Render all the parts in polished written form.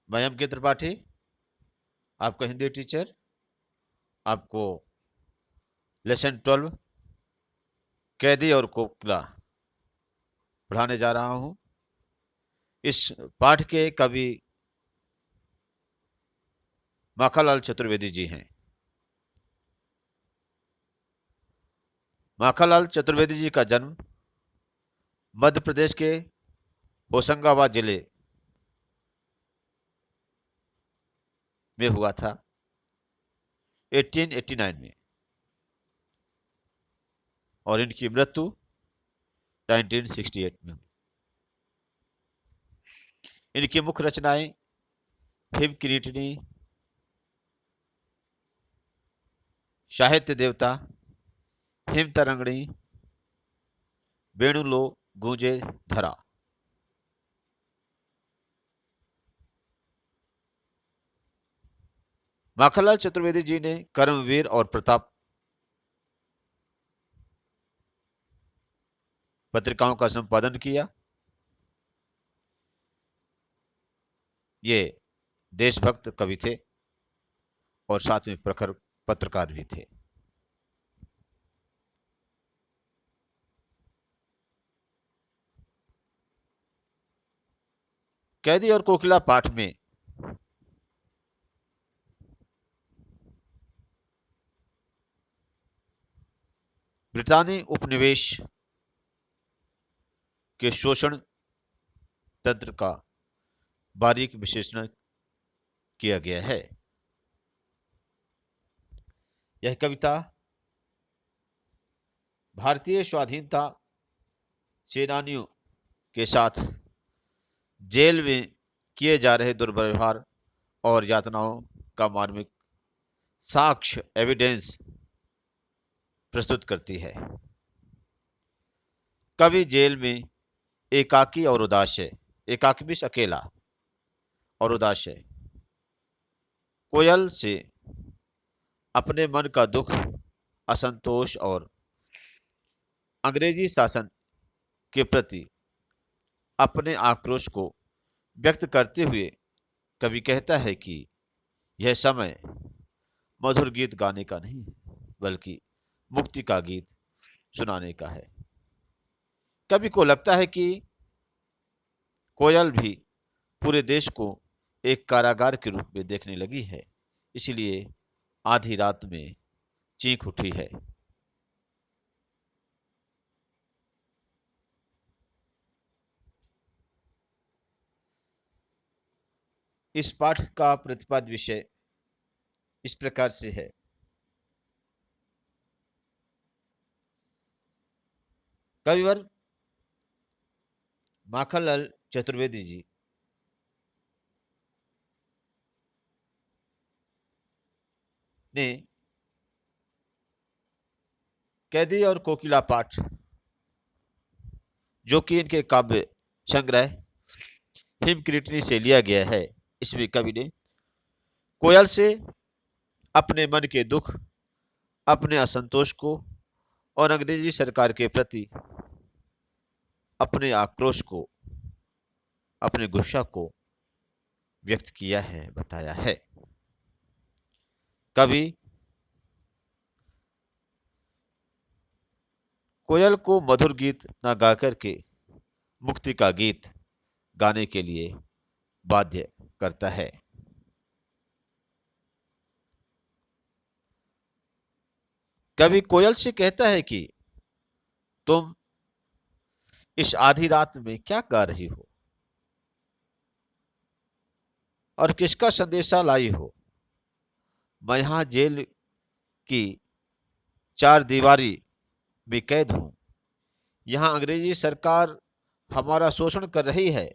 मैं एम के त्रिपाठी, आपका हिंदी टीचर, आपको लेसन 12 कैदी और कोकिला पढ़ाने जा रहा हूं। इस पाठ के कवि माखनलाल चतुर्वेदी जी हैं। माखनलाल चतुर्वेदी जी का जन्म मध्य प्रदेश के होशंगाबाद जिले में हुआ था 1889 में, और इनकी मृत्यु 1968 में। इनकी मुख्य रचनाएं हिम किरीटिनी, साहित्य देवता, हिम तरंगणी, वेणु लो गूंजे धरा। माखनलाल चतुर्वेदी जी ने कर्मवीर और प्रताप पत्रिकाओं का संपादन किया। ये देशभक्त कवि थे और साथ में प्रखर पत्रकार भी थे। कैदी और कोकिला पाठ में ब्रिटानी उपनिवेश के शोषण तंत्र का बारीक विश्लेषण किया गया है। यह कविता भारतीय स्वाधीनता सेनानियों के साथ जेल में किए जा रहे दुर्व्यवहार और यातनाओं का मार्मिक साक्ष्य एविडेंस प्रस्तुत करती है। कवि जेल में एकाकी और उदास है। एकाकी मीन्स अकेला और उदास है। कोयल से अपने मन का दुख, असंतोष और अंग्रेजी शासन के प्रति अपने आक्रोश को व्यक्त करते हुए कवि कहता है कि यह समय मधुर गीत गाने का नहीं, बल्कि मुक्ति का गीत सुनाने का है। कवि को लगता है कि कोयल भी पूरे देश को एक कारागार के रूप में देखने लगी है, इसलिए आधी रात में चीख उठी है। इस पाठ का प्रतिपाद्य विषय इस प्रकार से है। कविवर माखनलाल चतुर्वेदी जी ने कैदी और कोकिला पाठ, जो कि इनके काव्य संग्रह हिमकृतनी से लिया गया है, इसमें कवि ने कोयल से अपने मन के दुख, अपने असंतोष को और अंग्रेजी सरकार के प्रति अपने आक्रोश को, अपने गुस्सा को व्यक्त किया है, बताया है। कवि कोयल को मधुर गीत न गाकर के मुक्ति का गीत गाने के लिए बाध्य करता है। कवि कोयल से कहता है कि तुम इस आधी रात में क्या गा रही हो और किसका संदेशा लाई हो। मैं यहां जेल की चार दीवारी में कैद हूं। यहां अंग्रेजी सरकार हमारा शोषण कर रही है।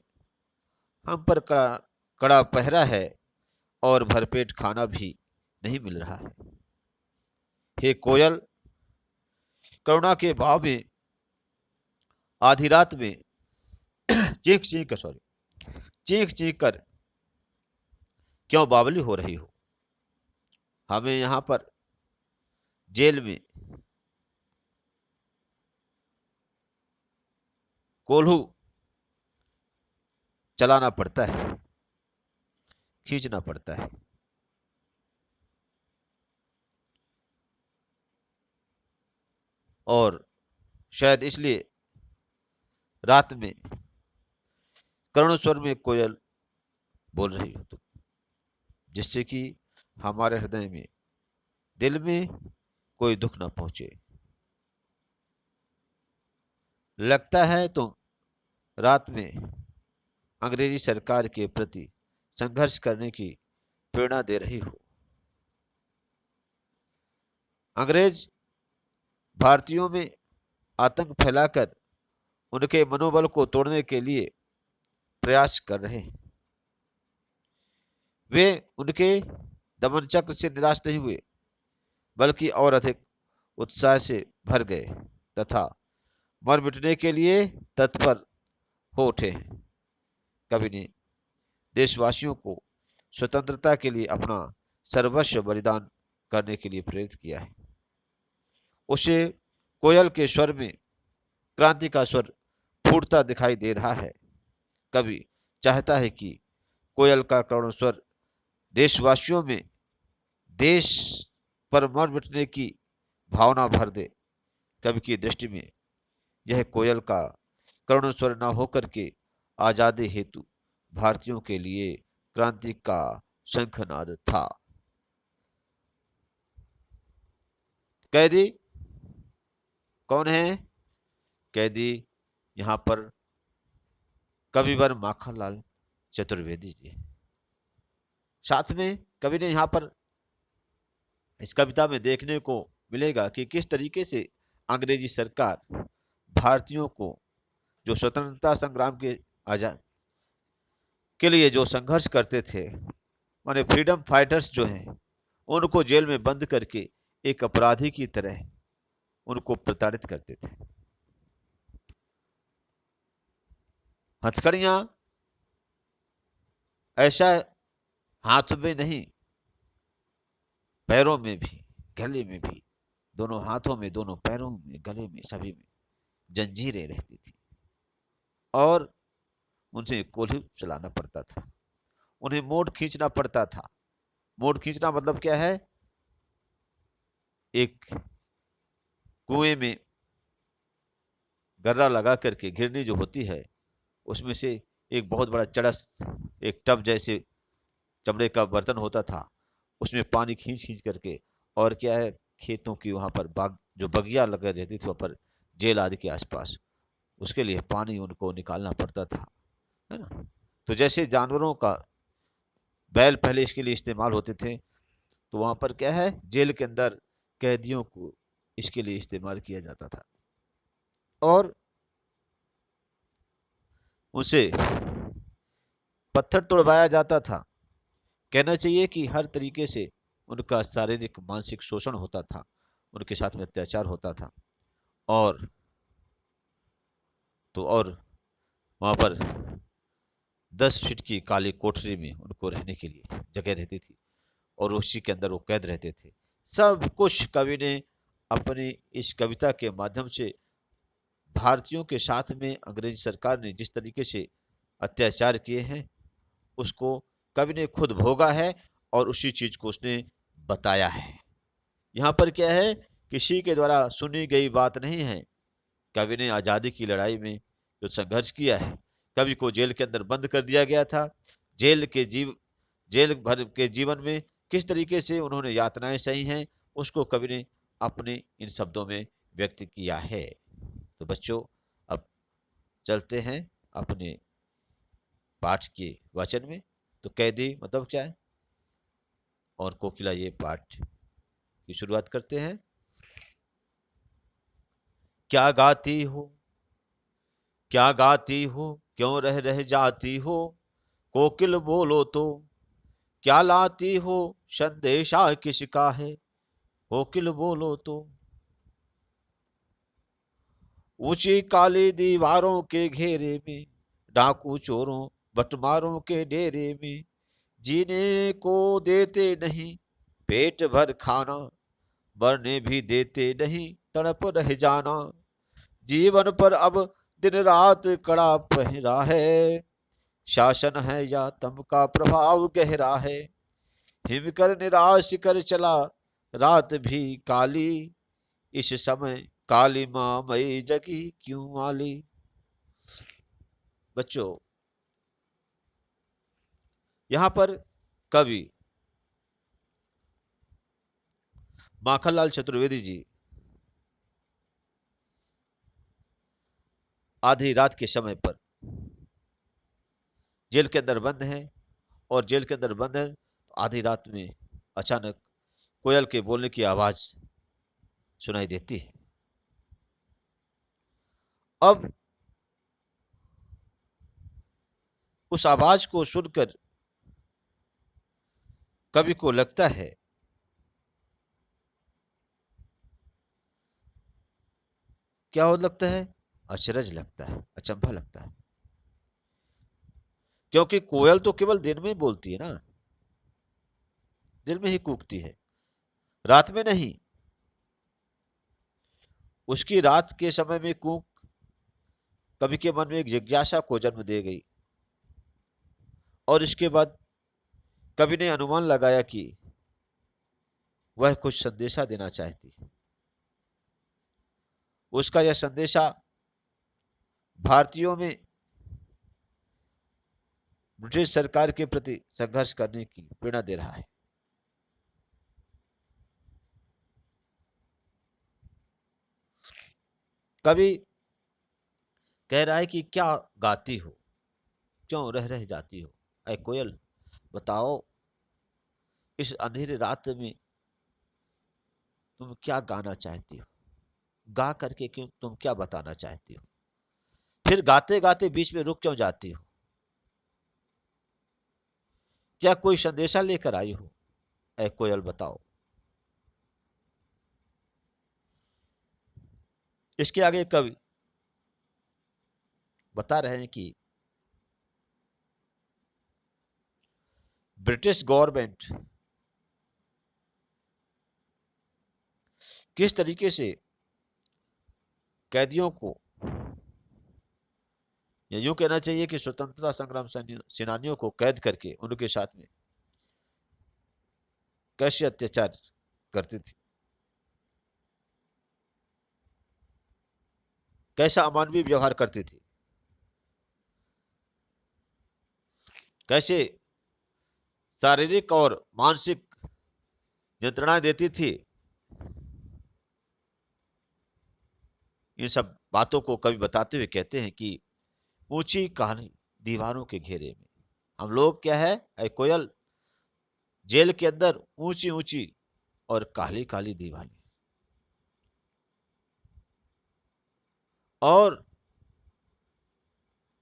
हम पर कड़ा कड़ा पहरा है और भरपेट खाना भी नहीं मिल रहा है। हे कोयल, करुणा के भाव में आधी रात में चीख चीख कर चीख चीख कर क्यों बावली हो रही हो। हमें यहां पर जेल में कोल्हू चलाना पड़ता है। खींचना पड़ता है। और शायद इसलिए रात में करुण स्वर में कोयल बोल रही हो तुम, जिससे कि हमारे हृदय में, दिल में कोई दुख ना पहुंचे। लगता है तुम रात में अंग्रेजी सरकार के प्रति संघर्ष करने की प्रेरणा दे रही हो। अंग्रेज भारतीयों में आतंक फैलाकर उनके मनोबल को तोड़ने के लिए प्रयास कर रहे हैं। वे उनके दमन चक्र से निराश नहीं हुए, बल्कि और अधिक उत्साह से भर गए तथा मर मिटने के लिए तत्पर हो उठे हैं। कवि ने देशवासियों को स्वतंत्रता के लिए अपना सर्वस्व बलिदान करने के लिए प्रेरित किया है। उसे कोयल के स्वर में क्रांति का स्वर फूटता दिखाई दे रहा है। कवि चाहता है कि कोयल का करुण स्वर देशवासियों में देश पर मर मिटने की भावना भर दे। कवि की दृष्टि में यह कोयल का करुण स्वर न होकर के आजादी हेतु भारतीयों के लिए क्रांति का शंखनाद था। कैदी कौन है? कैदी यहाँ पर कविवर माखनलाल चतुर्वेदी जी। साथ में कवि ने यहाँ पर इस कविता में देखने को मिलेगा कि किस तरीके से अंग्रेजी सरकार भारतीयों को जो स्वतंत्रता संग्राम के आजाद के लिए जो संघर्ष करते थे, माने फ्रीडम फाइटर्स जो हैं, उनको जेल में बंद करके एक अपराधी की तरह उनको प्रताड़ित करते थे। हथकड़ियां ऐसा हाथ में नहीं, पैरों में भी, गले में भी, दोनों हाथों में, दोनों पैरों में, गले में, सभी में जंजीरें रहती थी और उनसे कोल्हू चलाना पड़ता था, उन्हें मोड़ खींचना पड़ता था। मोड़ खींचना मतलब क्या है? एक कुएं में गर्रा लगा करके घिरनी जो होती है, उसमें से एक बहुत बड़ा चड़स, एक टब जैसे चमड़े का बर्तन होता था, उसमें पानी खींच खींच करके, और क्या है, खेतों की वहां पर बाग जो बगिया लगा रहती थी वहां पर, जेल आदि के आसपास, उसके लिए पानी उनको निकालना पड़ता था, है ना। तो जैसे जानवरों का बैल पहले इसके लिए इस्तेमाल होते थे, तो वहां पर क्या है, जेल के अंदर कैदियों को इसके लिए इस्तेमाल किया जाता था और उसे पत्थर तोड़वाया जाता था। कहना चाहिए कि हर तरीके से उनका शारीरिक मानसिक शोषण होता था, उनके साथ में अत्याचार होता था। और तो और वहां पर 10 फीट की काली कोठरी में उनको रहने के लिए जगह रहती थी और उसी के अंदर वो कैद रहते थे। सब कुछ कवि ने अपनी इस कविता के माध्यम से भारतीयों के साथ में अंग्रेजी सरकार ने जिस तरीके से अत्याचार किए हैं, उसको कवि ने खुद भोगा है और उसी चीज को उसने बताया है। यहाँ पर क्या है, किसी के द्वारा सुनी गई बात नहीं है। कवि ने आजादी की लड़ाई में जो संघर्ष किया है, कवि को जेल के अंदर बंद कर दिया गया था। जेल भर के जीवन में किस तरीके से उन्होंने यातनाएं सही हैं, उसको कवि ने अपने इन शब्दों में व्यक्त किया है। तो बच्चों, अब चलते हैं अपने पाठ के वचन में। तो कैदी मतलब क्या है और कोकिला, ये पाठ की शुरुआत करते हैं। क्या गाती हो, क्या गाती हो, क्यों रह रह जाती हो, कोकिल बोलो तो, क्या लाती हो, संदेशा किसका है, कोकिल बोलो तो। ऊंची काली दीवारों के घेरे में, डाकू चोरों बटमारों के डेरे में, जीने को देते नहीं पेट भर खाना, मरने भी देते नहीं तड़प रह जाना। जीवन पर अब दिन रात कड़ा पहरा है, शासन है या तम का प्रभाव गहरा है, हिम कर निराश कर चला रात भी काली, इस समय काली माँ मई जगी क्यों आली। बच्चों, यहां पर कवि माखनलाल चतुर्वेदी जी आधी रात के समय पर जेल के अंदर बंद हैं, और जेल के अंदर बंद है तो आधी रात में अचानक कोयल के बोलने की आवाज सुनाई देती है। अब उस आवाज को सुनकर कवि को लगता है, क्या हो लगता है, अचरज लगता है, अचंभा लगता है, क्योंकि कोयल तो केवल दिन में बोलती है ना, दिन में ही कूकती है, रात में नहीं। उसकी रात के समय में कूक कवि के मन में एक जिज्ञासा को जन्म दे गई, और इसके बाद कवि ने अनुमान लगाया कि वह कुछ संदेशा देना चाहती है। उसका यह संदेशा भारतीयों में ब्रिटिश सरकार के प्रति संघर्ष करने की प्रेरणा दे रहा है। कवि कह रहा है कि क्या गाती हो, क्यों रह रह जाती हो, ऐ कोयल बताओ, इस अंधेरी रात में तुम क्या गाना चाहती हो, गा करके क्यों तुम क्या बताना चाहती हो, फिर गाते गाते बीच में रुक क्यों जाती हो, क्या कोई संदेशा लेकर आई हो, ऐ कोयल बताओ। इसके आगे कवि बता रहे हैं कि ब्रिटिश गवर्नमेंट किस तरीके से कैदियों को, या यूं कहना चाहिए कि स्वतंत्रता संग्राम सेनानियों को कैद करके उनके साथ में कैसे अत्याचार करती थी, कैसा अमानवीय व्यवहार करती थी, कैसे शारीरिक और मानसिक यंत्रणाएं देती थी। इन सब बातों को कवि बताते हुए कहते हैं कि ऊंची काली दीवारों के घेरे में हम लोग क्या है, ऐ कोयल, जेल के अंदर ऊंची ऊंची और काली काली दीवारें, और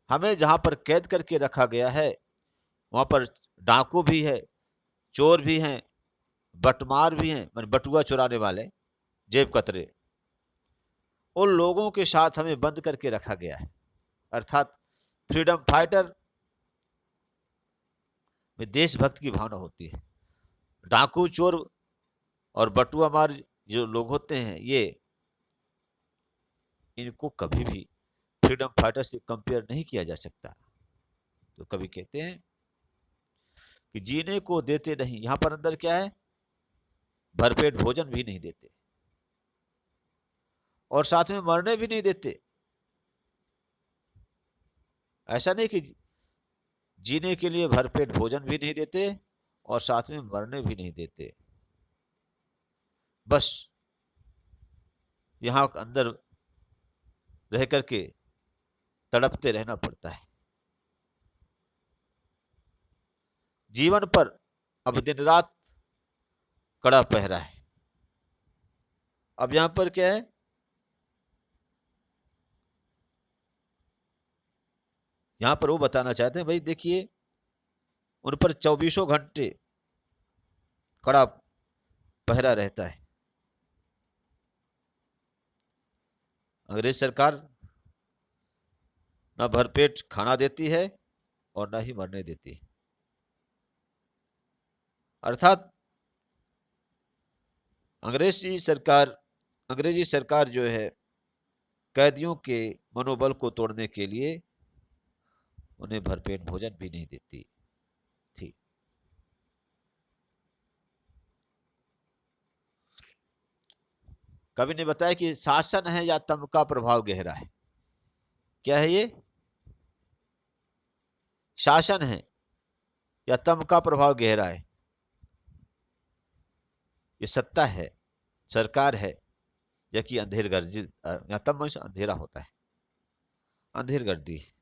हमें जहां पर कैद करके रखा गया है वहां पर डाकू भी है, चोर भी हैं, बटमार भी हैं, मतलब बटुआ चुराने वाले, जेब कतरे, उन लोगों के साथ हमें बंद करके रखा गया है। अर्थात फ्रीडम फाइटर में देशभक्त की भावना होती है। डाकू चोर और बटुआ मार जो लोग होते हैं, ये इनको कभी भी फ्रीडम फाइटर से कंपेयर नहीं किया जा सकता। तो कभी कहते हैं कि जीने को देते नहीं, यहां पर अंदर क्या है, भरपेट भोजन भी नहीं देते, और साथ में मरने भी नहीं देते। ऐसा नहीं कि जीने के लिए भरपेट भोजन भी नहीं देते और साथ में मरने भी नहीं देते, बस यहां अंदर रह करके तड़पते रहना पड़ता है। जीवन पर अब दिन रात कड़ा पहरा है। अब यहां पर क्या है, यहां पर वो बताना चाहते हैं, भाई देखिए, उन पर चौबीसों घंटे कड़ा पहरा रहता है। अंग्रेज सरकार न भरपेट खाना देती है और न ही मरने देती है। अर्थात अंग्रेजी सरकार जो है, कैदियों के मनोबल को तोड़ने के लिए उन्हें भरपेट भोजन भी नहीं देती थी। कवि ने बताया कि शासन है या तम का प्रभाव गहरा है। क्या है ये? शासन है या तम का प्रभाव गहरा है। ये सत्ता है, सरकार है, या कि अंधेर गर्जित, या तम में अंधेरा होता है, अंधेर गर्दी।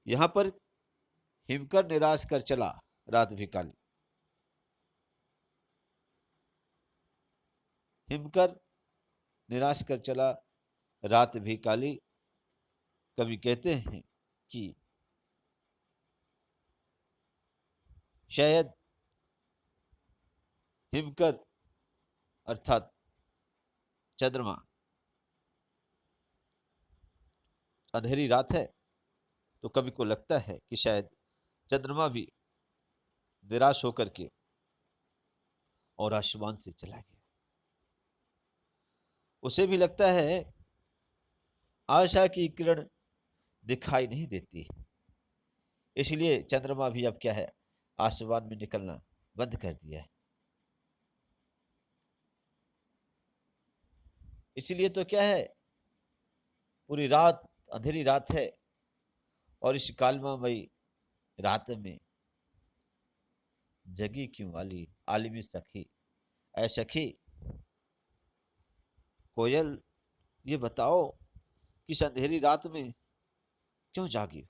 यहां पर हिमकर निराश कर चला रात भी काली। हिमकर निराश कर चला रात भी काली। कवि कहते हैं कि शायद हिमकर अर्थात चंद्रमा, अंधेरी रात है, तो कवि को लगता है कि शायद चंद्रमा भी निराश होकर के और आसमान से चला गया। उसे भी लगता है आशा की किरण दिखाई नहीं देती, इसलिए चंद्रमा भी अब क्या है, आसमान में निकलना बंद कर दिया है। इसलिए तो क्या है, पूरी रात अंधेरी रात है, और इस कालमामयी रात में जगी क्यों वाली आलिमी सखी, ऐ सखी कोयल, ये बताओ कि इस अंधेरी रात में क्यों जागी?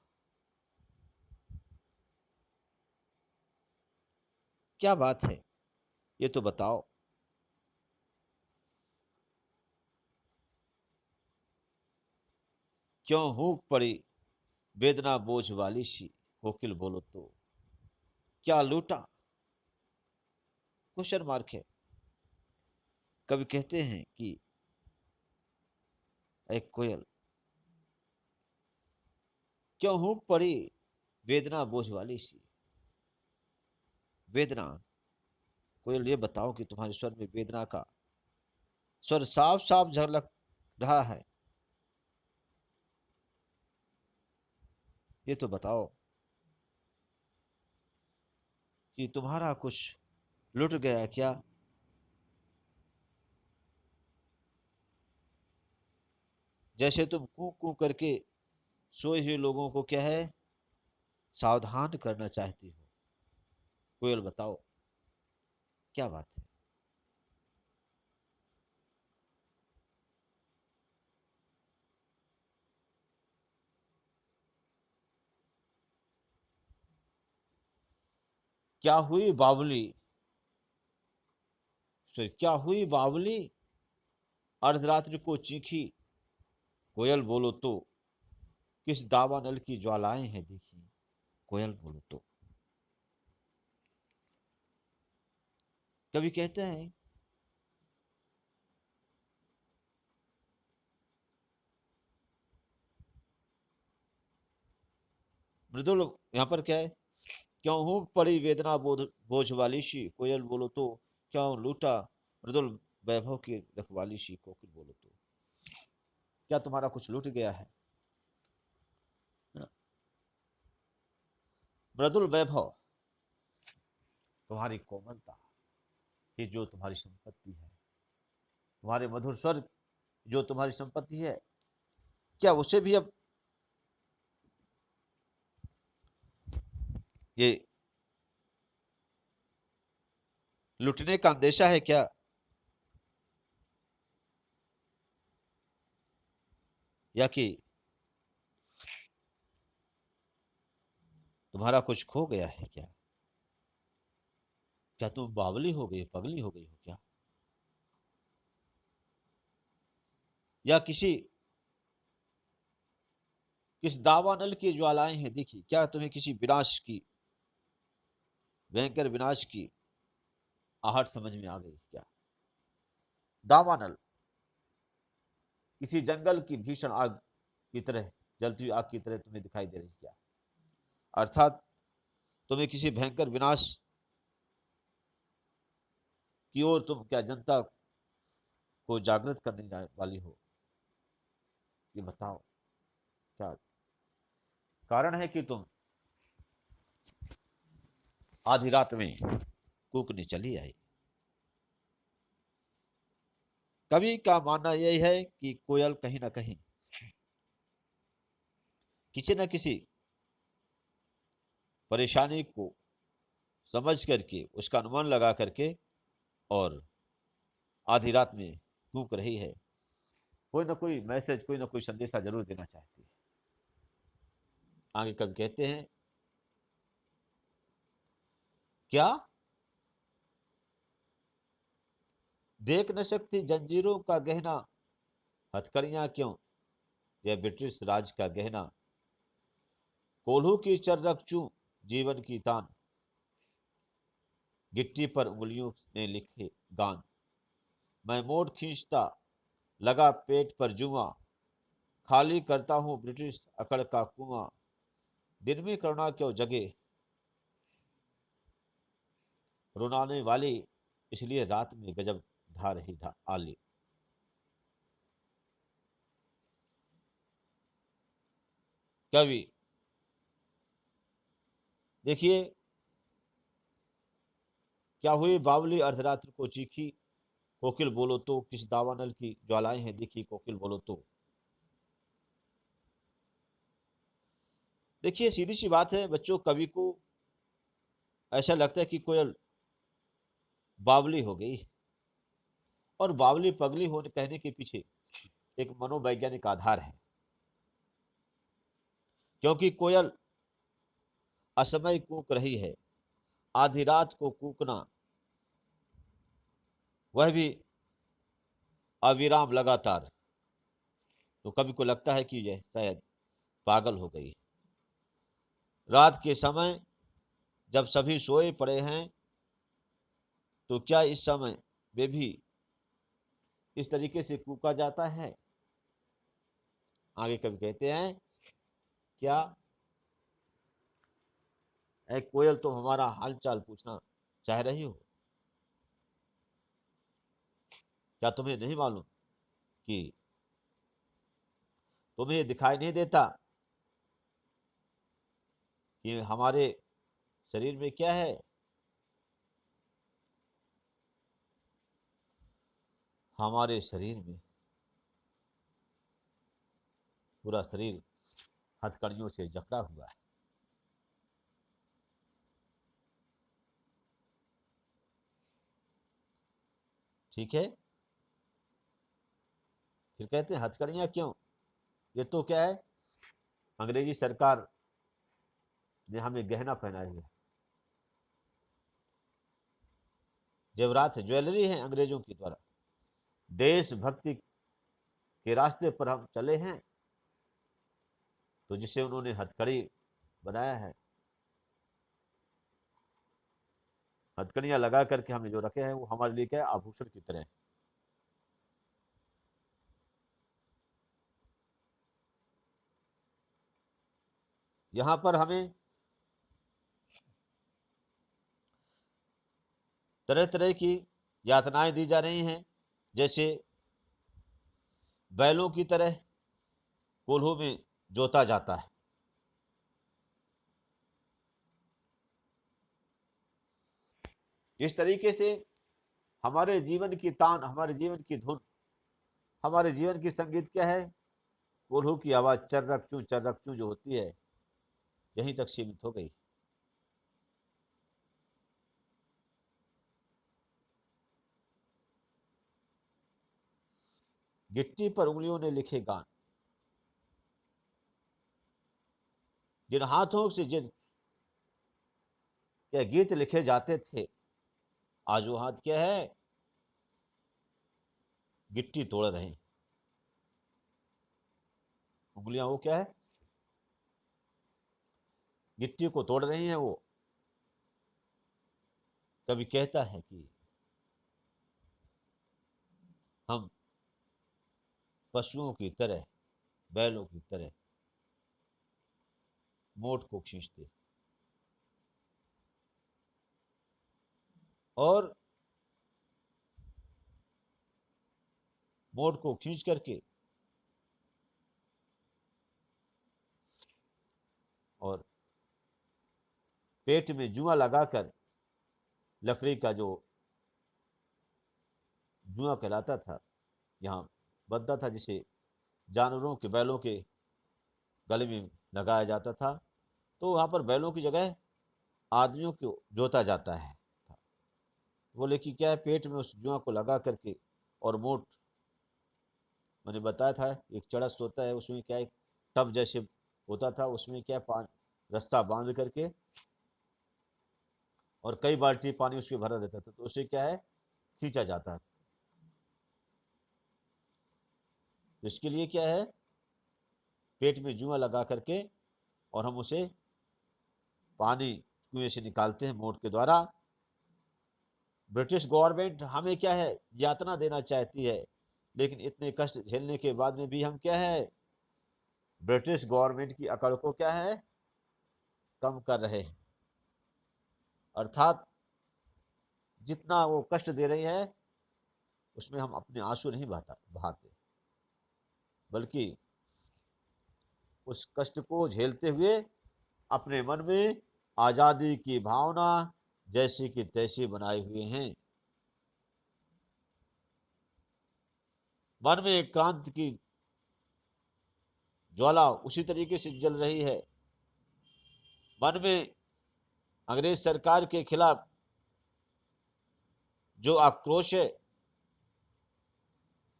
क्या बात है, ये तो बताओ। क्यों हूक पड़ी वेदना बोझ वाली सी, कोकिल बोलो तो क्या लूटा? क्वेश्चन मार्क है। कवि कहते हैं कि एक कोयल, क्यों हूक पड़ी वेदना बोझ वाली सी। वेदना, कोयल ये बताओ कि तुम्हारे स्वर में वेदना का स्वर साफ साफ झलक रहा है, ये तो बताओ कि तुम्हारा कुछ लुट गया क्या? जैसे तुम कू कू करके सोए हुए लोगों को क्या है, सावधान करना चाहती हो। कोयल बताओ क्या बात है। क्या हुई बावली, सॉरी, क्या हुई बावली अर्धरात्रि को चीखी, कोयल बोलो तो किस दावानल की ज्वालाएं हैं देखी। कोयल बोलो तो। कभी कहते हैं मृदुल, यहाँ पर क्या है, क्यों हूँ पड़ी वेदना बोझ वाली सी, कोयल बोलो तो क्यों लूटा मृदुल वैभव की रखवाली सी, कोकिल बोलो तो क्या तुम्हारा कुछ लूट गया है? मृदुल वैभव, तुम्हारी कोमलता, ये जो तुम्हारी संपत्ति है, तुम्हारे मधुर स्वर जो तुम्हारी संपत्ति है, क्या उसे भी अब ये लुटने का अंदेशा है क्या? या कि तुम्हारा कुछ खो गया है क्या? क्या तुम बावली हो गई, पगली हो गई हो क्या? या किस दावानल की ज्वालाएं हैं देखी, क्या तुम्हें किसी विनाश की, भयंकर विनाश की आहट समझ में आ गई क्या? दावानल, किसी जंगल की भीषण आग की तरह, जलती हुई आग की तरह तुम्हें दिखाई दे रही क्या? अर्थात तुम्हें किसी भयंकर विनाश की ओर तुम क्या जनता को जागृत करने वाली हो। ये बताओ क्या कारण है कि तुम आधी रात में कूकने चली आई। कवि का मानना यही है कि कोयल कहीं ना कहीं किसी न किसी परेशानी को समझ करके, उसका अनुमान लगा करके और आधी रात में कूक रही है। कोई ना कोई मैसेज, कोई ना कोई संदेशा जरूर देना चाहती है। आगे कवि कहते हैं क्या देख न सकती जंजीरों का गहना, हथकड़ियां क्यों यह ब्रिटिश राज का गहना, कोल्हू की चर रखचू जीवन की तान, गिट्टी पर उंगलियों ने लिखे गान, मैं मोड़ खींचता लगा पेट पर जुआ, खाली करता हूं ब्रिटिश अकड़ का कुआं, दिन में करुणा क्यों जगे रुलाने वाली, इसलिए रात में गजब ढा रही आली। कवि देखिए क्या हुई बावली अर्धरात्रि को चीखी, कोकिल बोलो तो किस दावानल की ज्वालाएं हैं दिखी, कोकिल बोलो तो। देखिए सीधी सी बात है बच्चों, कवि को ऐसा लगता है कि कोयल बावली हो गई, और बावली पगली होने कहने के पीछे एक मनोवैज्ञानिक आधार है। क्योंकि कोयल असमय कूक रही है, आधी रात को कूकना, वह भी अविराम लगातार, तो कवि को लगता है कि यह शायद पागल हो गई। रात के समय जब सभी सोए पड़े हैं, तो क्या इस समय वे भी इस तरीके से कूका जाता है। आगे कवि कहते हैं क्या ऐ कोयल तुम हमारा हाल चाल पूछना चाह रही हो, क्या तुम्हें नहीं मालूम कि तुम्हें दिखाई नहीं देता कि हमारे शरीर में क्या है। हमारे शरीर में पूरा शरीर हथकड़ियों से जकड़ा हुआ है। ठीक है, फिर कहते हैं हथकड़ियां क्यों, ये तो क्या है, अंग्रेजी सरकार ने हमें गहना पहनाए हुए, जेवरात ज्वेलरी है अंग्रेजों के द्वारा। देशभक्ति के रास्ते पर हम चले हैं, तो जिसे उन्होंने हथकड़ी बनाया है, हथकड़ियां लगा करके हमने जो रखे हैं वो हमारे लिए क्या है, आभूषण की तरह। यहां पर हमें तरह तरह की यातनाएं दी जा रही हैं, जैसे बैलों की तरह कोल्हू में जोता जाता है। इस तरीके से हमारे जीवन की तान, हमारे जीवन की धुन, हमारे जीवन की संगीत क्या है, कोल्हू की आवाज चर्रक चू जो होती है, यहीं तक सीमित हो गई। गिट्टी पर उंगलियों ने लिखे गान, जिन हाथों से जिन क्या गीत लिखे जाते थे, आज वो हाथ क्या है, गिट्टी तोड़ रहे हैं। उंगलियां वो क्या है, गिट्टी को तोड़ रही हैं वो। कभी कहता है कि हम पशुओं की तरह, बैलों की तरह मोट को खींचते, और मोट को खींच करके और पेट में जुआ लगाकर लकड़ी का जो जुआ कहलाता था यहाँ बनता था, जिसे जानवरों के बैलों के गले में लगाया जाता था, तो वहां पर बैलों की जगह आदमियों को जोता जाता है। बोले कि क्या है, पेट में उस जुआ को लगा करके और मोट, मैंने बताया था एक चरस होता है, उसमें क्या एक टब जैसे होता था, उसमें क्या रस्सा बांध करके और कई बाल्टी पानी उसमें भरा रहता था, तो उसे क्या है खींचा जाता था। तो इसके लिए क्या है, पेट में जुआ लगा करके और हम उसे पानी कुएं से निकालते हैं मोट के द्वारा। ब्रिटिश गवर्नमेंट हमें क्या है यातना देना चाहती है, लेकिन इतने कष्ट झेलने के बाद में भी हम क्या है ब्रिटिश गवर्नमेंट की अकड़ को क्या है कम कर रहे हैं। अर्थात जितना वो कष्ट दे रही है उसमें हम अपने आंसू नहीं बहाते, बल्कि उस कष्ट को झेलते हुए अपने मन में आजादी की भावना जैसी की तैसी बनाए हुए हैं। मन में क्रांति की ज्वाला उसी तरीके से जल रही है। मन में अंग्रेज सरकार के खिलाफ जो आक्रोश है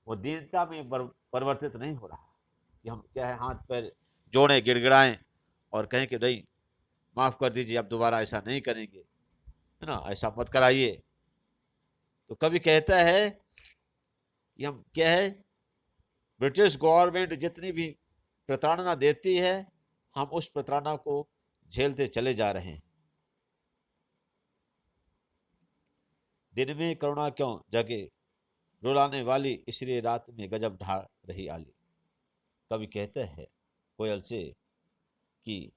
वो दीनता में परिवर्तित नहीं हो रहा कि हम क्या है हाथ पैर जोड़े गिड़गिड़ाएं और कहें कि नहीं माफ कर दीजिए, अब दोबारा ऐसा नहीं करेंगे, है ना, ऐसा मत कराइए। तो कभी कहता है कि हम क्या है ब्रिटिश गवर्नमेंट जितनी भी प्रताड़ना देती है हम उस प्रताड़ना को झेलते चले जा रहे हैं। दिन में करुणा क्यों जगे रुलाने वाली, इसलिए रात में गजब ढा रही आली। कभी कहते हैं कोयल से कि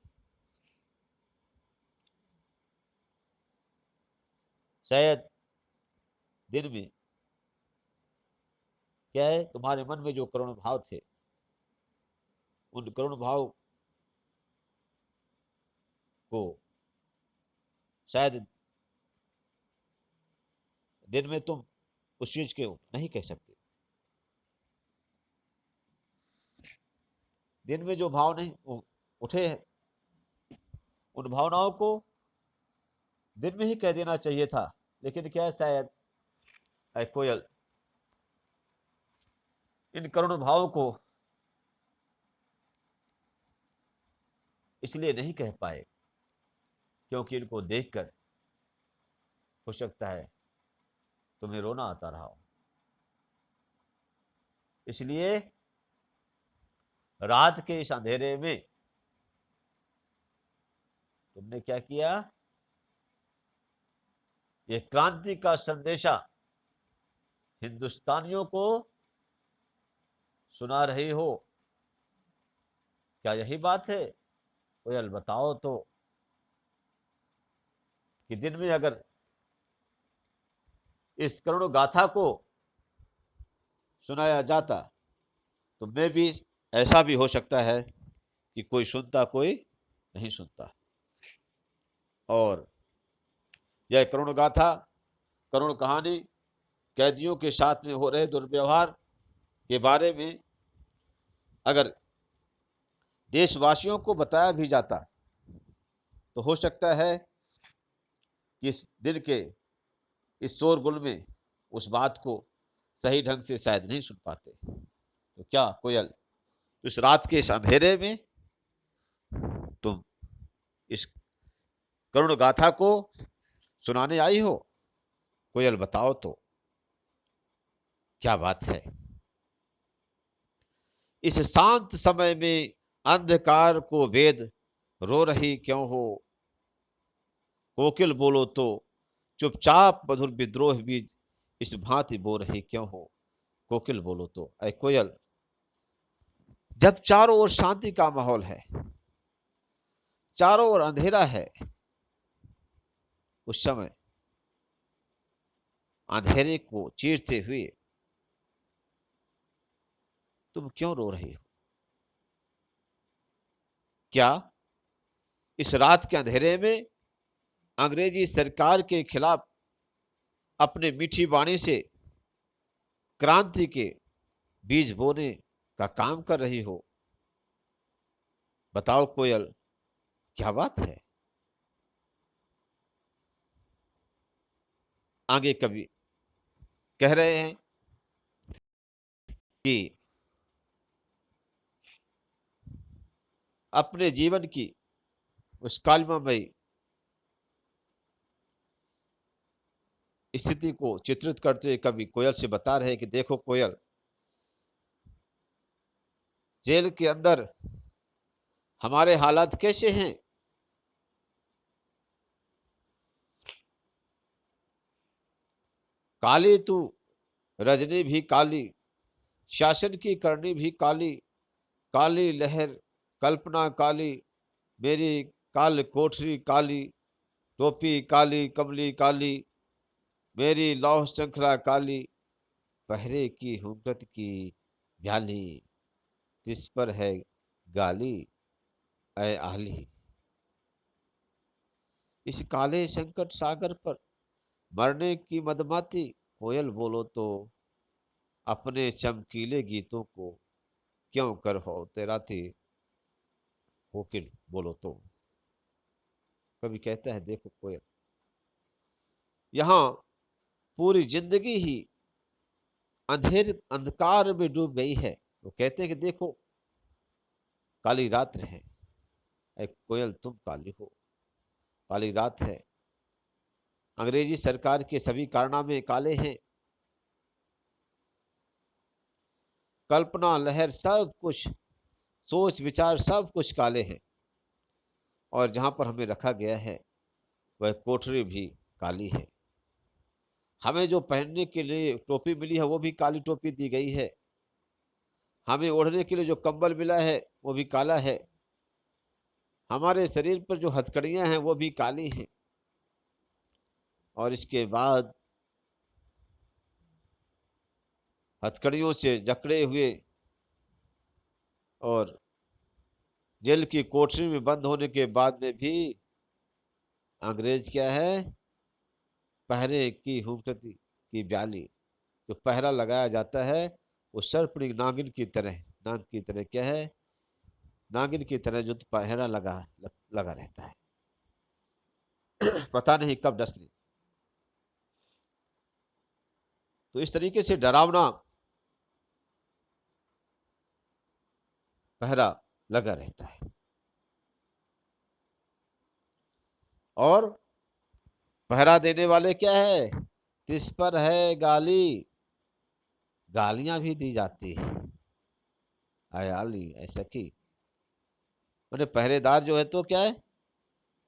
शायद दिन में क्या है तुम्हारे मन में जो करुण भाव थे उन करुण भाव को शायद दिन में तुम उस चीज के नहीं कह सकते। दिन में जो भाव नहीं उठे हैं उन भावनाओं को दिन में ही कह देना चाहिए था, लेकिन क्या शायद कोयल इन करुण भावों को इसलिए नहीं कह पाए क्योंकि इनको देखकर हो सकता है तुम्हें रोना आता रहा हो। इसलिए रात के इस अंधेरे में तुमने क्या किया, ये क्रांति का संदेशा हिंदुस्तानियों को सुना रही हो। क्या यही बात है कोयल, बताओ तो कि दिन में अगर इस करुण गाथा को सुनाया जाता तो मैं भी ऐसा भी हो सकता है कि कोई सुनता कोई नहीं सुनता। और यह करुण गाथा करुण कहानी कैदियों के साथ में हो रहे दुर्व्यवहार के बारे में अगर देशवासियों को बताया भी जाता तो हो सकता है कि इस दिन के इस शोरगुल में उस बात को सही ढंग से शायद नहीं सुन पाते। तो क्या कोयल इस रात के इस अंधेरे में तुम इस करुण गाथा को सुनाने आई हो? कोयल बताओ तो क्या बात है। इस शांत समय में अंधकार को वेद रो रही क्यों हो, कोकिल बोलो तो चुपचाप मधुर विद्रोह भी इस भांति बो रही क्यों हो। कोकिल बोलो तो ऐ कोयल, जब चारों ओर शांति का माहौल है, चारों ओर अंधेरा है, उस समय अंधेरे को चीरते हुए तुम क्यों रो रही हो? क्या इस रात के अंधेरे में अंग्रेजी सरकार के खिलाफ अपने मीठी वाणी से क्रांति के बीज बोने का काम कर रही हो? बताओ कोयल, क्या बात है? आगे कवि कह रहे हैं कि अपने जीवन की उस कालिमामयी स्थिति को चित्रित करते हुए कवि कोयल से बता रहे हैं कि देखो कोयल, जेल के अंदर हमारे हालात कैसे हैं? काली तू रजनी भी काली, शासन की करनी भी काली, काली लहर कल्पना काली, मेरी काल कोठरी काली, टोपी काली कमली काली, मेरी लौह श्रृंखला काली, पहरे की हुकत की भ्याली, तिस पर है गाली ऐ आली। इस काले संकट सागर पर मरने की मदमाती, कोयल बोलो तो अपने चमकीले गीतों को क्यों कर हो तेरा थी, कोकिल बोलो तो। कभी कहता है देखो कोयल, यहाँ पूरी जिंदगी ही अंधकार में डूब गई है। वो कहते हैं कि देखो काली रात है, एक कोयल तुम काली हो, काली रात है, अंग्रेजी सरकार के सभी कारनामे काले हैं, कल्पना लहर सब कुछ, सोच विचार सब कुछ काले हैं, और जहां पर हमें रखा गया है वह कोठरी भी काली है। हमें जो पहनने के लिए टोपी मिली है वो भी काली टोपी दी गई है, हमें ओढ़ने के लिए जो कंबल मिला है वो भी काला है, हमारे शरीर पर जो हथकड़ियां हैं वो भी काली हैं, और इसके बाद हथकड़ियों से जकड़े हुए और जेल की कोठरी में बंद होने के बाद में भी अंग्रेज क्या है, पहरे की हुकती की ब्याली, जो पहरा लगाया जाता है वो सर्पणी नागिन की तरह, नाग की तरह क्या है, नागिन की तरह जो पहरा लगा रहता है। पता नहीं कब डस ले। तो इस तरीके से डरावना पहरा लगा रहता है, और पहरा देने वाले क्या है, तिस पर है गाली, गालियां भी दी जाती है, आयाली ऐसा की, मैंने पहरेदार जो है तो क्या है,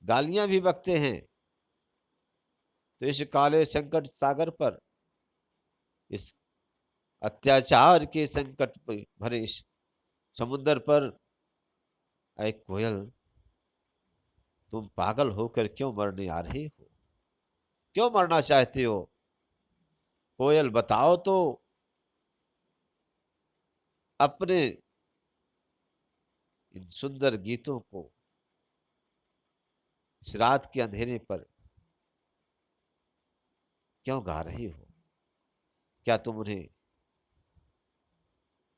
गालियां भी बकते हैं। तो इस काले संकट सागर पर, इस अत्याचार के संकट पर भरे इस समुद्र पर, ऐ कोयल तुम पागल होकर क्यों मरने आ रही हो? क्यों मरना चाहती हो? कोयल बताओ तो अपने इन सुंदर गीतों को इस रात के अंधेरे पर क्यों गा रही हो? क्या तुम उन्हें,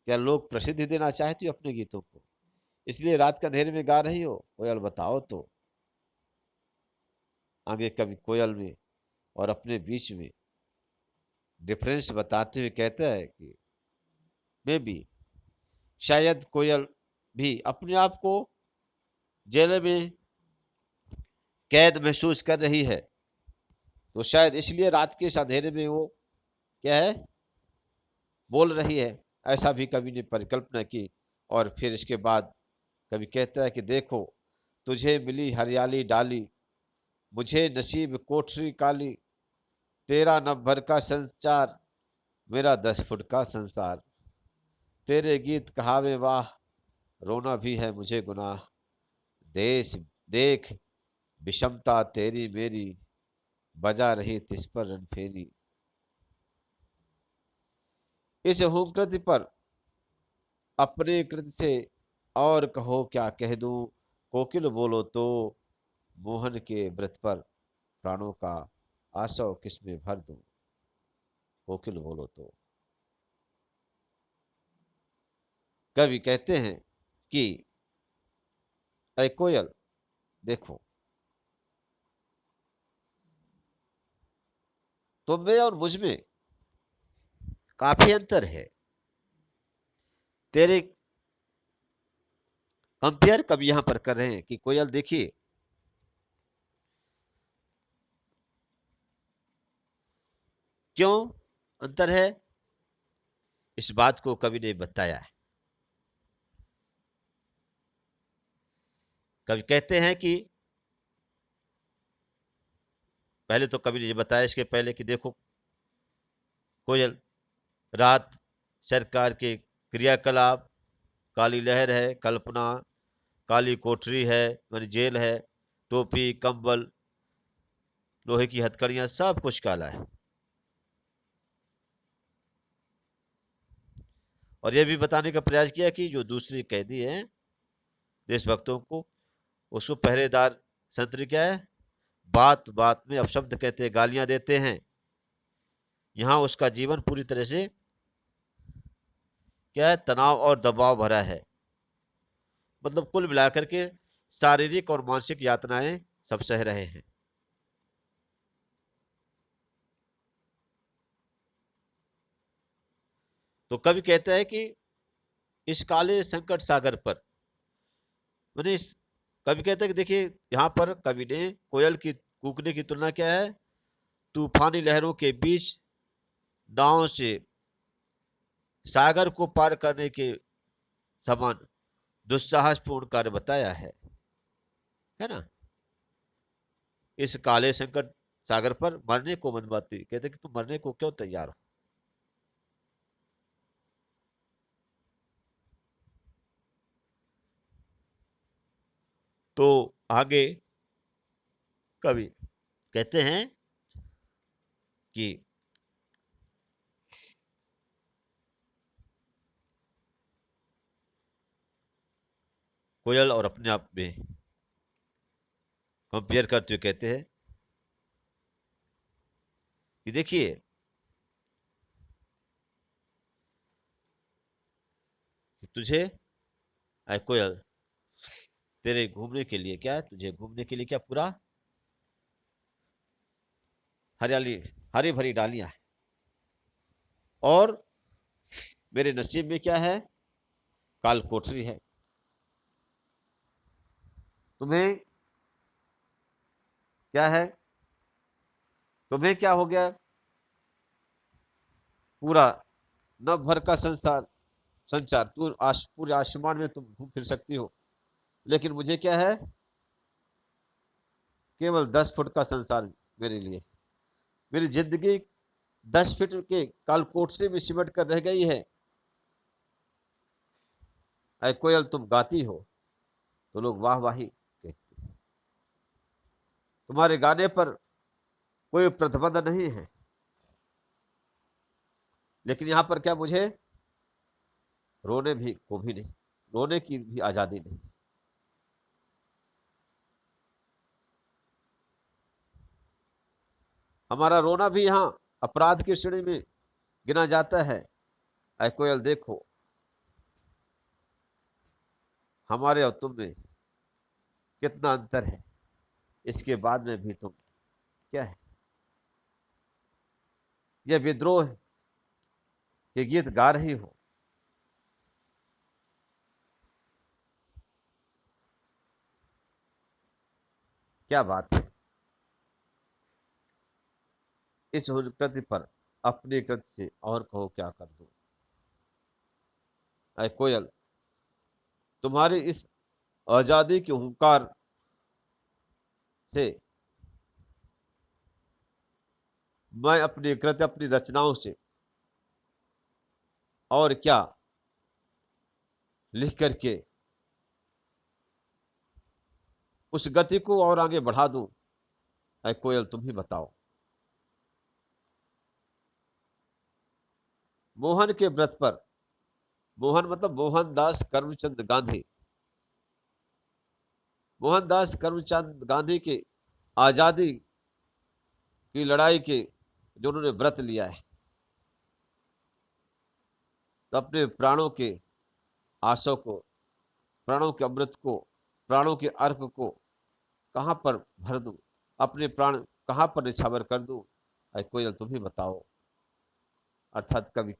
क्या लोग प्रसिद्धि देना चाहती हो अपने गीतों को, इसलिए रात के अंधेरे में गा रही हो? कोयल बताओ तो। आगे कभी कोयल में और अपने बीच में डिफरेंस बताते हुए कहता है कि मे बी, शायद कोयल भी अपने आप को जेल में कैद महसूस कर रही है, तो शायद इसलिए रात के इस अंधेरे में वो क्या है, बोल रही है। ऐसा भी कवि ने परिकल्पना की। और फिर इसके बाद कवि कहता है कि देखो तुझे मिली हरियाली डाली, मुझे नसीब कोठरी काली, तेरा न भर का संचार, मेरा 10 फुट का संसार, तेरे गीत कहावे वाह, रोना भी है मुझे गुनाह, देश देख विषमता तेरी मेरी, बजा रही तिस पर रन फेरी। इस हुंकृति पर अपने कृत से और कहो क्या कह दूं, कोकिल बोलो तो मोहन के व्रत पर प्राणों का आशव किसमें भर दूं। कोकिल बोलो तो। कवि कहते हैं कि ऐ कोयल देखो, तुम में और मुझ में काफी अंतर है। तेरे कंपेयर कवि यहां पर कर रहे हैं कि कोयल देखिए, क्यों अंतर है, इस बात को कवि ने बताया है। कवि कहते हैं कि पहले तो कवि ने ये बताया इसके पहले कि देखो कोयल, रात सरकार के क्रियाकलाप, काली लहर है, कल्पना, काली कोठरी है मानी जेल है, टोपी, कंबल, लोहे की हथकड़ियां, सब कुछ काला है। और यह भी बताने का प्रयास किया कि जो दूसरे कैदी हैं देशभक्तों को, उसको पहरेदार संतरी क्या है, बात बात में अपशब्द कहते हैं, गालियां देते हैं। यहां उसका जीवन पूरी तरह से क्या है, तनाव और दबाव भरा है। मतलब कुल मिलाकर के शारीरिक और मानसिक यातनाएं सब सह रहे हैं। तो कवि कहता है कि इस काले संकट सागर पर, मैंने इस कवि कहता है कि देखिए यहां पर कवि ने कोयल की कूकने की तुलना क्या है, तूफानी लहरों के बीच नाव से सागर को पार करने के समान दुस्साहसपूर्ण कार्य बताया है ना। इस काले संकट सागर पर मरने को मनवाती, कहते कि तुम मरने को क्यों तैयार हो। तो आगे कवि कहते हैं कि कोयल और अपने आप में कंपेयर करते हुए कहते हैं कि देखिए तुझे कोयल, तेरे घूमने के लिए क्या है, तुझे घूमने के लिए क्या पूरा हरियाली, हरी भरी डालियां है। और मेरे नसीब में क्या है, काल कोठरी है। तुम्हें क्या है, तुम्हें क्या हो गया, पूरा नभ भर का संसार संचार, तू पूरे आसमान में तुम घूम फिर सकती हो, लेकिन मुझे क्या है, केवल 10 फुट का संसार मेरे लिए। मेरी जिंदगी 10 फीट के कालकोट से भी सिमट कर रह गई है। ऐ कोयल तुम गाती हो तो लोग वाह वाही कहते हैं, तुम्हारे गाने पर कोई प्रतिबंध नहीं है, लेकिन यहां पर क्या, मुझे रोने भी को भी नहीं, रोने की भी आजादी नहीं। हमारा रोना भी यहाँ अपराध की श्रेणी में गिना जाता है। ऐ कोयल देखो, हमारे और तुम में कितना अंतर है, इसके बाद में भी तुम क्या है, यह विद्रोह के गीत गा रही हो। क्या बात है, इस कृति पर अपने कृति से और कहो क्या कर दो। ऐ कोयल, तुम्हारी इस आजादी के हुंकार से मैं अपनी कृति, अपनी रचनाओं से और क्या लिख करके उस गति को और आगे बढ़ा दूं। ऐ कोयल तुम ही बताओ। मोहन के व्रत पर मोहन मतलब मोहनदास करमचंद गांधी। मोहनदास करमचंद गांधी के आजादी की लड़ाई के जो उन्होंने व्रत लिया है, तो अपने प्राणों के आंसू को, प्राणों के अमृत को, प्राणों के अर्घ को कहां पर भर दूं, अपने प्राण कहां पर निछावर कर दूं, अरे कोयल तुम ही बताओ। अर्थात कवि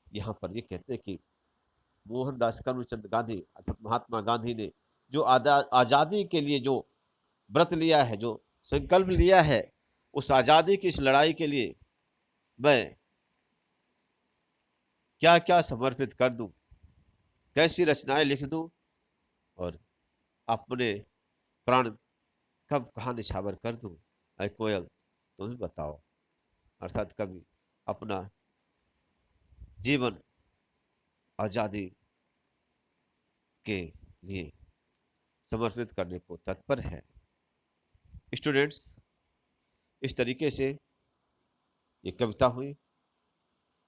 यहाँ पर ये कहते हैं कि मोहनदास करमचंद गांधी अर्थात महात्मा गांधी ने जो आजादी के लिए जो व्रत लिया है, जो संकल्प लिया है, उस आजादी की इस लड़ाई के लिए मैं क्या क्या समर्पित कर दूं, कैसी रचनाएं लिख दूं, और अपने प्राण कब कहाँ निछावर कर दूं, अरे कोयल तुम ही बताओ। अर्थात कवि अपना जीवन आजादी के लिए समर्पित करने को तत्पर है। स्टूडेंट्स, इस तरीके से ये कविता हुई।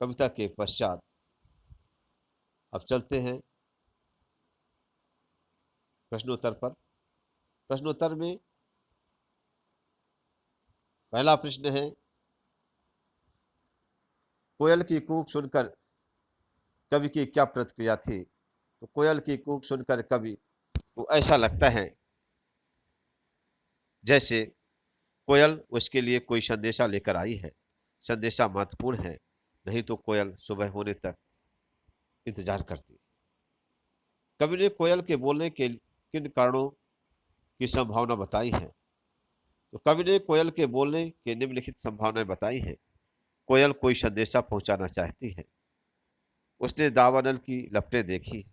कविता के पश्चात अब चलते हैं प्रश्नोत्तर पर। प्रश्नोत्तर में पहला प्रश्न है, कोयल की कूक सुनकर कवि की क्या प्रतिक्रिया थी? तो कोयल की कूक सुनकर कवि को ऐसा लगता है जैसे कोयल उसके लिए कोई संदेशा लेकर आई है। संदेशा महत्वपूर्ण है, नहीं तो कोयल सुबह होने तक इंतजार करती। कवि ने कोयल के बोलने के किन कारणों की संभावना बताई है? तो कवि ने कोयल के बोलने के निम्नलिखित संभावनाएं बताई हैं। कोयल कोई संदेशा पहुंचाना चाहती है। उसने दावानल की लपटें देखी।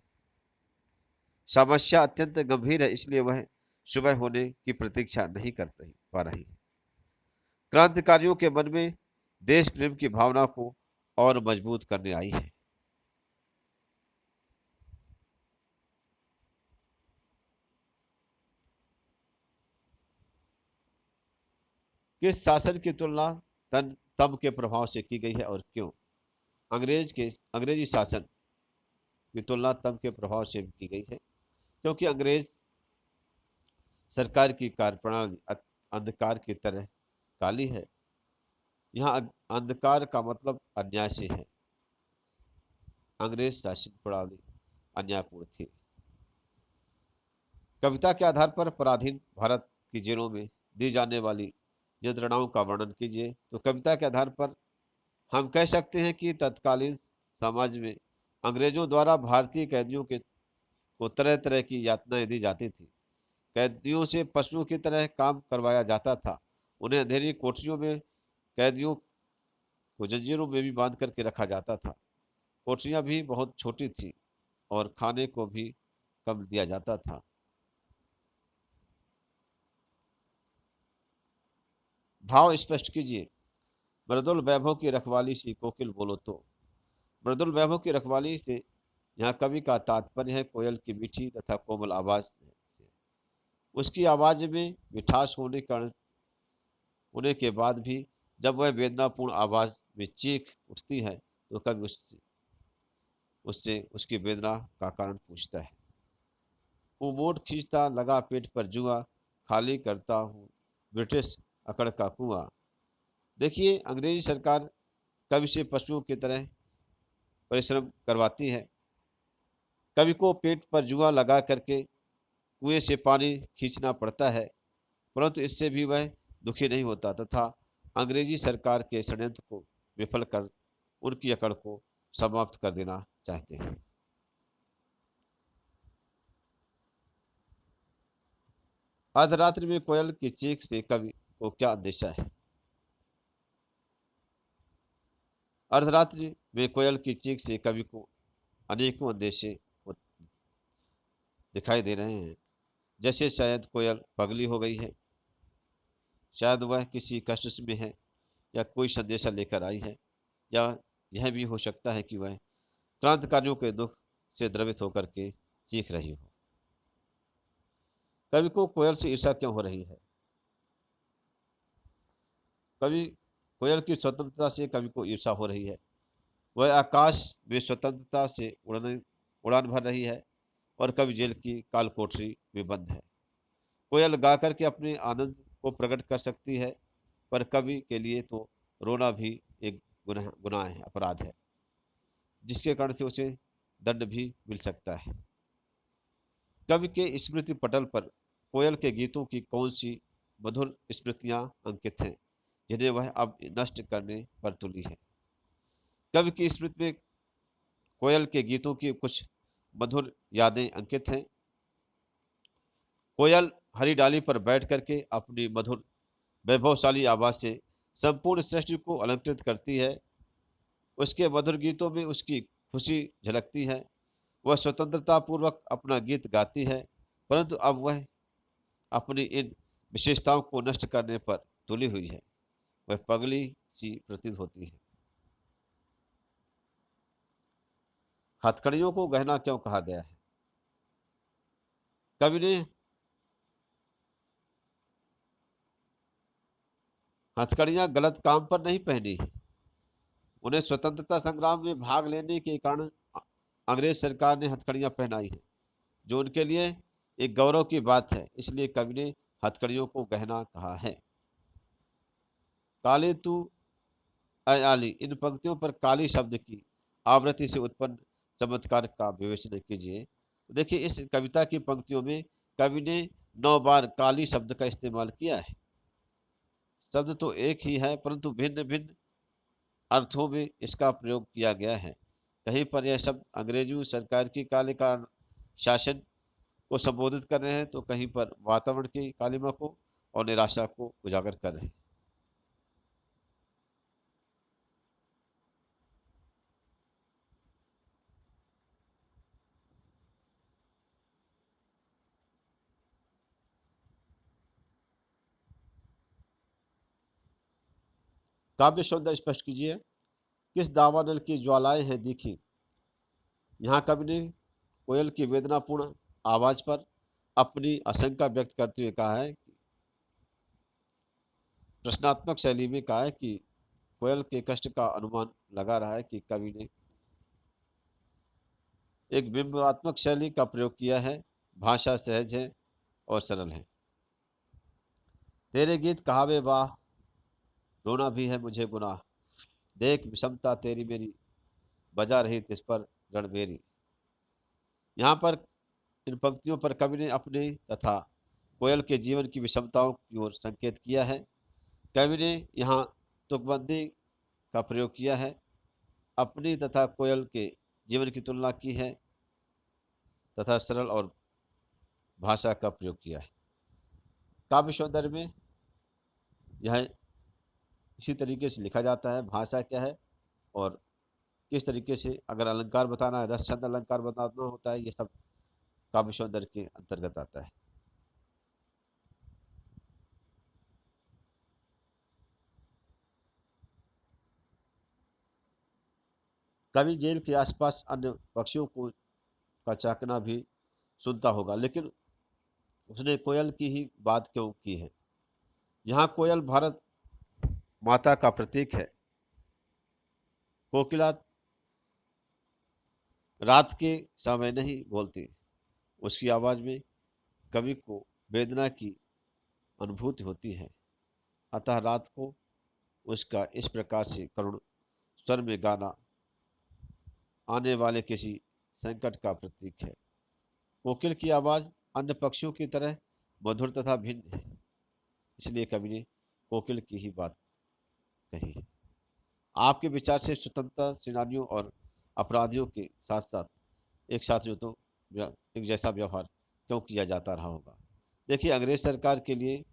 समस्या अत्यंत गंभीर है, इसलिए वह सुबह होने की प्रतीक्षा नहीं कर पा रही। क्रांतिकारियों के मन में देश प्रेम की भावना को और मजबूत करने आई है। किस शासन की तुलना तम के प्रभाव से की गई है और क्यों? अंग्रेजी शासन की तुलना तम के प्रभाव से की गई है, क्योंकि अंग्रेज सरकार की कार्यप्रणाली अंधकार की तरह काली है। यहाँ अंधकार का मतलब अन्याय से है। अंग्रेज शासन प्रणाली अन्यायपूर्ण थी। कविता के आधार पर पराधीन भारत की जेलों में दी जाने वाली यंत्रणाओं का वर्णन कीजिए। तो कविता के आधार पर हम कह सकते हैं कि तत्कालीन समाज में अंग्रेजों द्वारा भारतीय कैदियों के को तरह तरह की यातनाएं दी जाती थी। कैदियों से पशुओं की तरह काम करवाया जाता था। उन्हें अंधेरी कोठरियों में कैदियों को जंजीरों में भी बांध करके रखा जाता था। कोठरियां भी बहुत छोटी थी और खाने को भी कम दिया जाता था। भाव स्पष्ट कीजिए। मृदुल वैभव की रखवाली से कोकिल बोलो तो। मृदुल वैभव की रखवाली से यहाँ कवि का तात्पर्य है कोयल की मीठी तथा कोमल आवाज से। उसकी आवाज में मिठास होने के बाद भी जब वह वेदनापूर्ण आवाज में चीख उठती है, तो कवि उससे उससे उसकी वेदना का कारण पूछता है। उमोट खींचता लगा पेट पर जुआ, खाली करता हूँ ब्रिटिश अकड़ का कुआं। देखिए, अंग्रेजी सरकार कवि से पशुओं की तरह परिश्रम करवाती है। कवि को पेट पर जुआ लगा करके कुएं से पानी खींचना पड़ता है, परंतु इससे भी वह दुखी नहीं होता तथा अंग्रेजी सरकार के षड्यंत्र को विफल कर उनकी अकड़ को समाप्त कर देना चाहते हैं। अर्धरात्रि में कोयल की चीख से कवि को क्या अंदेशा है? अर्धरात्रि में कोयल की चीख से कवि को अनेकों अंदेशे दिखाई दे रहे हैं। जैसे शायद कोयल पगली हो गई है, शायद वह किसी कष्ट में है, या कोई संदेशा लेकर आई है, या यह भी हो सकता है कि वह क्रांतिकारियों के दुख से द्रवित होकर के चीख रही हो। कवि को कोयल से ईर्ष्या क्यों हो रही है? कवि कोयल की स्वतंत्रता से कवि को ईर्ष्या हो रही है। वह आकाश में स्वतंत्रता से उड़ान भर रही है और कभी जेल की काल कोठरी में बंद है। कोयल गा करके अपने आनंद को प्रकट कर सकती है, पर कवि के लिए तो रोना भी एक गुनाह है, अपराध है, जिसके कारण से उसे दंड भी मिल सकता है। कवि के स्मृति पटल पर कोयल के गीतों की कौन सी मधुर स्मृतियां अंकित हैं, जिन्हें वह अब नष्ट करने पर तुली है। कवि की स्मृति में कोयल के गीतों की कुछ मधुर यादें अंकित हैं। कोयल हरी डाली पर बैठ करके अपनी मधुर वैभवशाली आवाज से संपूर्ण सृष्टि को अलंकृत करती है। उसके मधुर गीतों में उसकी खुशी झलकती है। वह स्वतंत्रता पूर्वक अपना गीत गाती है, परंतु अब वह अपनी इन विशेषताओं को नष्ट करने पर तुली हुई है। वह पगली सी प्रतीत होती है। हथकड़ियों को गहना क्यों कहा गया है? कवि ने हथकड़ियां गलत काम पर नहीं पहनी है। उन्हें स्वतंत्रता संग्राम में भाग लेने के कारण अंग्रेज सरकार ने हथकड़ियां पहनाई हैं, जो उनके लिए एक गौरव की बात है। इसलिए कवि ने हथकड़ियों को गहना कहा है। काले तू अयाली, इन पंक्तियों पर काली शब्द की आवृत्ति से उत्पन्न चमत्कार का विवेचन कीजिए। देखिए, इस कविता की पंक्तियों में कवि ने 9 बार काली शब्द का इस्तेमाल किया है। शब्द तो एक ही है, परंतु भिन्न भिन्न अर्थों में इसका प्रयोग किया गया है। कहीं पर यह शब्द अंग्रेजी सरकार की काले का शासन को संबोधित कर रहे हैं, तो कहीं पर वातावरण की कालिमा को और निराशा को उजागर कर रहे हैं। काव्य सौंदर्य स्पष्ट कीजिए। किस दावानल की ज्वालाएं हैं दिखी? यहाँ कवि ने कोयल की वेदनापूर्ण आवाज पर अपनी आशंका व्यक्त करते हुए कहा है, प्रश्नात्मक शैली में कहा है कि कोयल के कष्ट का अनुमान लगा रहा है कि कवि ने एक बिंबात्मक शैली का प्रयोग किया है। भाषा सहज है और सरल है। तेरे गीत कहावे वाह, रोना भी है मुझे गुनाह, देख विषमता तेरी मेरी, बजा रही तिस पर रणबेरी। यहाँ पर इन पंक्तियों पर कवि ने अपने तथा कोयल के जीवन की विषमताओं की ओर संकेत किया है। कवि ने यहाँ तुकबंदी का प्रयोग किया है, अपनी तथा कोयल के जीवन की तुलना की है तथा सरल और भाषा का प्रयोग किया है। काव्य सौंदर्य में यह इसी तरीके से लिखा जाता है। भाषा क्या है और किस तरीके से अगर अलंकार बताना है, रस छंद अलंकार बताना होता है, ये सब काव्य सौंदर्य के अंतर्गत आता है। कवि जेल के आसपास अन्य पक्षियों को का चाकना भी सुनता होगा, लेकिन उसने कोयल की ही बात क्यों की है? यहाँ कोयल भारत माता का प्रतीक है। कोकिला रात के समय नहीं बोलती, उसकी आवाज में कवि को वेदना की अनुभूति होती है। अतः रात को उसका इस प्रकार से करुण स्वर में गाना आने वाले किसी संकट का प्रतीक है। कोकिल की आवाज अन्य पक्षियों की तरह मधुर तथा भिन्न है, इसलिए कवि ने कोकिल की ही बात कही है। आपके विचार से स्वतंत्रता सेनानियों और अपराधियों के साथ साथ एक साथ जो तो एक जैसा व्यवहार क्यों किया जाता रहा होगा? देखिए, अंग्रेज सरकार के लिए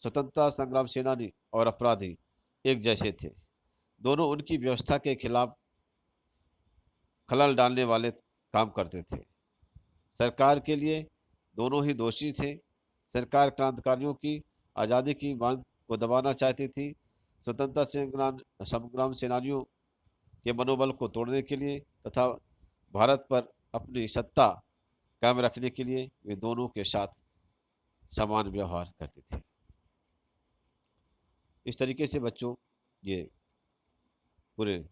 स्वतंत्रता संग्राम सेनानी और अपराधी एक जैसे थे। दोनों उनकी व्यवस्था के खिलाफ खलल डालने वाले काम करते थे। सरकार के लिए दोनों ही दोषी थे। सरकार क्रांतिकारियों की आज़ादी की मांग को दबाना चाहती थी। स्वतंत्रता संग्राम सेनानियों के मनोबल को तोड़ने के लिए तथा भारत पर अपनी सत्ता कायम रखने के लिए वे दोनों के साथ समान व्यवहार करते थे। इस तरीके से बच्चों, ये पूरे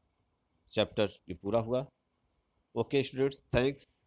चैप्टर ये पूरा हुआ। Okay students, thanks.